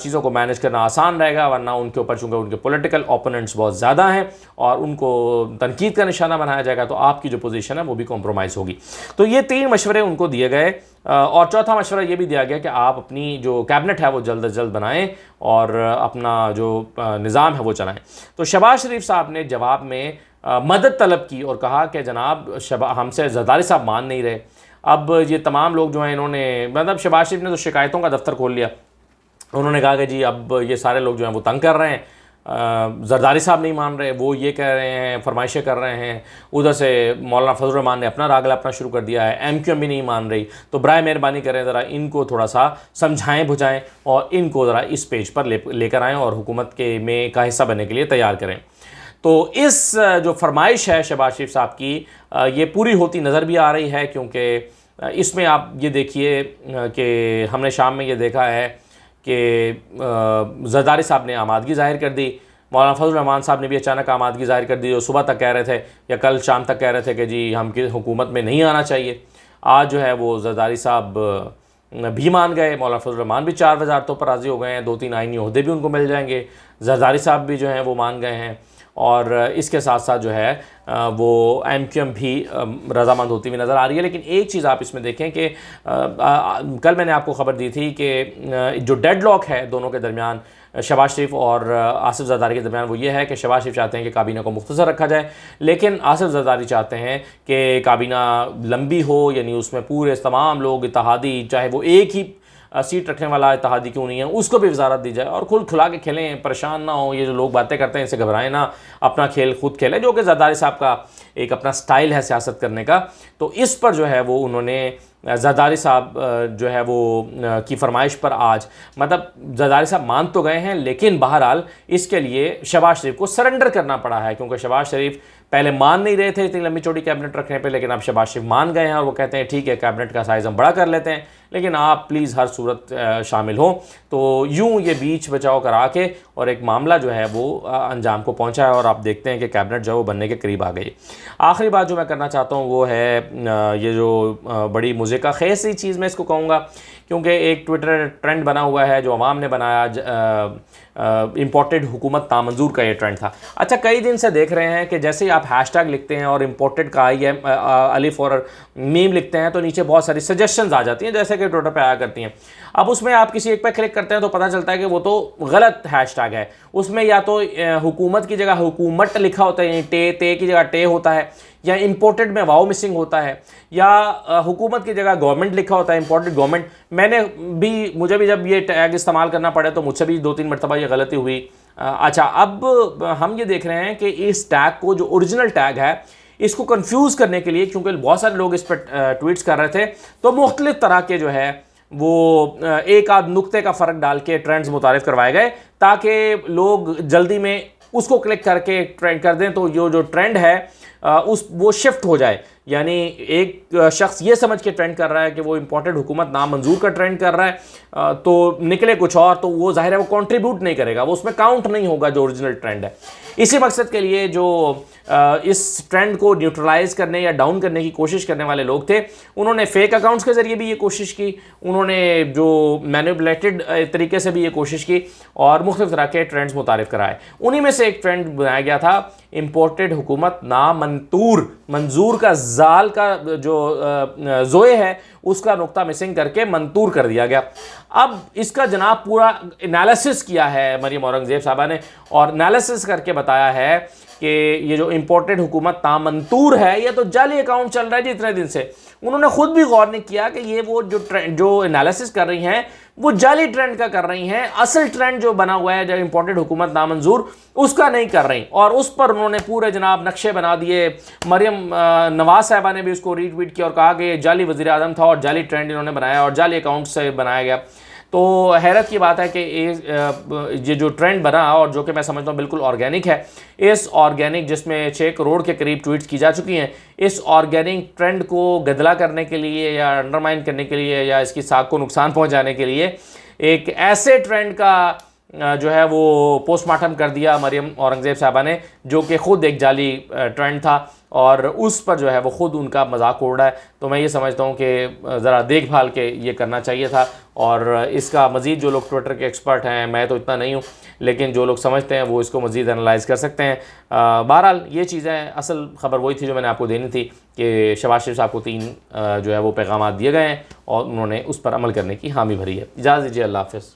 چیزوں کو مینیج کرنا آسان رہے گا، ورنہ ان کے اوپر چونکہ ان کے پولیٹیکل اوپوننٹس بہت زیادہ ہیں اور ان کو تنقید کا نشانہ بنایا جائے گا تو آپ کی جو پوزیشن ہے وہ بھی کمپرومائز ہوگی۔ تو یہ 3 مشورے ان کو دیے گئے، اور چوتھا مشورہ یہ بھی دیا گیا کہ آپ اپنی جو کیبنٹ ہے وہ جلد از جلد بنائیں اور اپنا جو نظام ہے وہ چلائیں۔ تو شہباز شریف صاحب نے جواب میں مدد طلب کی اور کہا کہ جناب ہم سے زرداری صاحب مان نہیں رہے۔ اب یہ تمام لوگ جو ہیں انہوں نے مطلب شہباز شریف نے تو شکایتوں کا دفتر کھول لیا، انہوں نے کہا کہ جی اب یہ سارے لوگ جو ہیں وہ تنگ کر رہے ہیں، زرداری صاحب نہیں مان رہے، وہ یہ کہہ رہے ہیں، فرمائشیں کر رہے ہیں، ادھر سے مولانا فضل الرحمان نے اپنا راگلا اپنا شروع کر دیا ہے، ایم کیو ایم بھی نہیں مان رہی، تو برائے مہربانی کریں ذرا ان کو تھوڑا سا سمجھائیں بجھائیں اور ان کو ذرا اس پیج پر لے کر آئیں اور حکومت کے میں کا حصہ بننے کے لیے تیار کریں۔ تو اس جو فرمائش ہے شہباز شریف صاحب کی یہ پوری ہوتی نظر بھی آ رہی ہے، کیونکہ اس میں آپ یہ دیکھیے کہ ہم نے شام میں یہ دیکھا ہے کہ زرداری صاحب نے آمادگی ظاہر کر دی، مولانا فضل الرحمان صاحب نے بھی اچانک آمادگی ظاہر کر دی، جو صبح تک کہہ رہے تھے یا کل شام تک کہہ رہے تھے کہ جی ہم کی حکومت میں نہیں آنا چاہیے، آج جو ہے وہ زرداری صاحب بھی مان گئے، مولانا فضل الرحمان بھی 4 وزارتوں پر راضی ہو گئے ہیں، 2-3 آئینی عہدے بھی ان کو مل جائیں گے، زرداری صاحب بھی جو ہیں وہ مان گئے ہیں، اور اس کے ساتھ ساتھ جو ہے وہ ایم کیو ایم بھی رضامند ہوتی ہوئی نظر آ رہی ہے۔ لیکن ایک چیز آپ اس میں دیکھیں کہ کل میں نے آپ کو خبر دی تھی کہ جو ڈیڈ لاک ہے دونوں کے درمیان، شہباز شریف اور آصف زرداری کے درمیان، وہ یہ ہے کہ شہباز شریف چاہتے ہیں کہ کابینہ کو مختصر رکھا جائے، لیکن آصف زرداری چاہتے ہیں کہ کابینہ لمبی ہو، یعنی اس میں پورے تمام لوگ اتحادی، چاہے وہ ایک ہی سیٹ رکھنے والا اتحادی کیوں نہیں ہے، اس کو بھی وزارت دی جائے اور کھلا کے کھیلیں، پریشان نہ ہوں، یہ جو لوگ باتیں کرتے ہیں ان سے گھبرائیں نہ، اپنا کھیل خود کھیلیں، جو کہ زرداری صاحب کا ایک اپنا سٹائل ہے سیاست کرنے کا۔ تو اس پر جو ہے وہ انہوں نے زرداری صاحب جو ہے وہ کی فرمائش پر آج مطلب زرداری صاحب مان تو گئے ہیں، لیکن بہرحال اس کے لیے شہباز شریف کو سرنڈر کرنا پڑا ہے، کیونکہ شہباز شریف پہلے مان نہیں رہے تھے اتنی لمبی چوڑی کیبنٹ رکھنے پہ، لیکن اب شہباز شریف مان گئے ہیں اور وہ کہتے ہیں ٹھیک ہے کیبنٹ کا سائز ہم بڑا کر لیتے ہیں، لیکن آپ پلیز ہر صورت شامل ہوں۔ تو یوں یہ بیچ بچاؤ کرا کے اور ایک معاملہ جو ہے وہ انجام کو پہنچا ہے، اور آپ دیکھتے ہیں کہ کیبنٹ جو ہے وہ بننے کے قریب آ گئی۔ آخری بات جو میں کرنا چاہتا ہوں وہ ہے یہ جو بڑی مضحکہ خیز سی چیز میں اس کو کہوں گا، کیونکہ ایک ٹویٹر ٹرینڈ بنا ہوا ہے جو عوام نے بنایا، امپورٹڈ حکومت نامنظور کا یہ ٹرینڈ تھا۔ اچھا کئی دن سے دیکھ رہے ہیں کہ جیسے ہی آپ ہیش ٹیگ لکھتے ہیں اور امپورٹڈ کا الف اور میم لکھتے ہیں تو نیچے بہت ساری سجیشنز آ جاتی ہیں، جیسے کہ ٹویٹر پہ آیا کرتی ہیں۔ اب اس میں آپ کسی ایک پہ کلک کرتے ہیں تو پتہ چلتا ہے کہ وہ تو غلط ہیش ٹیگ ہے، اس میں یا تو حکومت کی جگہ حکومت لکھا ہوتا ہے، یعنی ٹے کی جگہ ٹے ہوتا ہے، یا امپورٹڈ میں واؤ مسنگ ہوتا ہے، یا حکومت کی جگہ گورنمنٹ لکھا ہوتا ہے، امپورٹڈ گورنمنٹ۔ مجھے بھی جب یہ ٹیگ استعمال کرنا پڑے تو مجھ سے بھی 2-3 مرتبہ یہ غلطی ہوئی۔ اچھا اب ہم یہ دیکھ رہے ہیں کہ اس ٹیگ کو جو اوریجنل ٹیگ ہے اس کو کنفیوز کرنے کے لیے، کیونکہ بہت سارے لوگ اس پر ٹویٹس کر رہے تھے، تو مختلف طرح کے جو ہے وہ ایک آدھ نقطے کا فرق ڈال کے ٹرینڈز متعارف کروائے گئے تاکہ لوگ جلدی میں اس کو کلک کر کے ٹرینڈ کر دیں، تو یہ جو ٹرینڈ ہے وہ شفٹ ہو جائے، یعنی ایک شخص یہ سمجھ کے ٹرینڈ کر رہا ہے کہ وہ امپورٹڈ حکومت نامنظور کا ٹرینڈ کر رہا ہے تو نکلے کچھ اور، تو وہ ظاہر ہے وہ کنٹریبیوٹ نہیں کرے گا، وہ اس میں کاؤنٹ نہیں ہوگا جو اوریجنل ٹرینڈ ہے۔ اسی مقصد کے لیے جو اس ٹرینڈ کو نیوٹرلائز کرنے یا ڈاؤن کرنے کی کوشش کرنے والے لوگ تھے، انہوں نے فیک اکاؤنٹس کے ذریعے بھی یہ کوشش کی، انہوں نے جو مینیپولیٹڈ طریقے سے بھی یہ کوشش کی اور مختلف طرح کے ٹرینڈز متعارف کرائے۔ انہی میں سے ایک ٹرینڈ بنایا گیا تھا امپورٹڈ حکومت نامنظور، منظور کا زال کا جو زوئے ہے اس کا نقطہ مسنگ کر کے منطور کر دیا گیا۔ اب اس کا جناب پورا انالیسس کیا ہے مریم اورنگزیب صاحبہ نے، اور انالیسس کر کے بتایا ہے کہ یہ جو امپورٹڈ حکومت نامنظور ہے یہ تو جعلی اکاؤنٹ چل رہا ہے جی اتنے دن سے۔ انہوں نے خود بھی غور نہیں کیا کہ یہ وہ جو انالیسس کر رہی ہیں وہ جعلی ٹرینڈ کا کر رہی ہیں، اصل ٹرینڈ جو بنا ہوا ہے جو امپورٹڈ حکومت نامنظور اس کا نہیں کر رہی، اور اس پر انہوں نے پورے جناب نقشے بنا دیے۔ مریم نواز صاحبہ نے بھی اس کو ری ٹویٹ کیا اور کہا کہ یہ جعلی وزیر اعظم تھا اور جعلی ٹرینڈ انہوں نے بنایا اور جعلی اکاؤنٹ سے بنایا گیا۔ تو حیرت کی بات ہے کہ یہ جو ٹرینڈ بنا اور جو کہ میں سمجھتا ہوں بالکل آرگینک ہے، اس آرگینک جس میں 6 کروڑ کے قریب ٹویٹس کی جا چکی ہیں، اس آرگینک ٹرینڈ کو گدلا کرنے کے لیے یا انڈرمائن کرنے کے لیے یا اس کی ساکھ کو نقصان پہنچانے کے لیے ایک ایسے ٹرینڈ کا جو ہے وہ پوسٹ مارٹم کر دیا مریم اورنگزیب صاحبہ نے، جو کہ خود ایک جعلی ٹرینڈ تھا اور اس پر جو ہے وہ خود ان کا مذاق اڑ رہا ہے. تو میں یہ سمجھتا ہوں کہ ذرا دیکھ بھال کے یہ کرنا چاہیے تھا، اور اس کا مزید جو لوگ ٹویٹر کے ایکسپرٹ ہیں، میں تو اتنا نہیں ہوں لیکن جو لوگ سمجھتے ہیں وہ اس کو مزید انالائز کر سکتے ہیں. بہرحال یہ چیزیں، اصل خبر وہی تھی جو میں نے آپ کو دینی تھی کہ شہباز شریف صاحب کو 3 جو ہے وہ پیغامات دیے گئے ہیں اور انہوں نے اس پر عمل کرنے کی حامی بھری ہے. اجازت دیجیے، اللہ حافظ.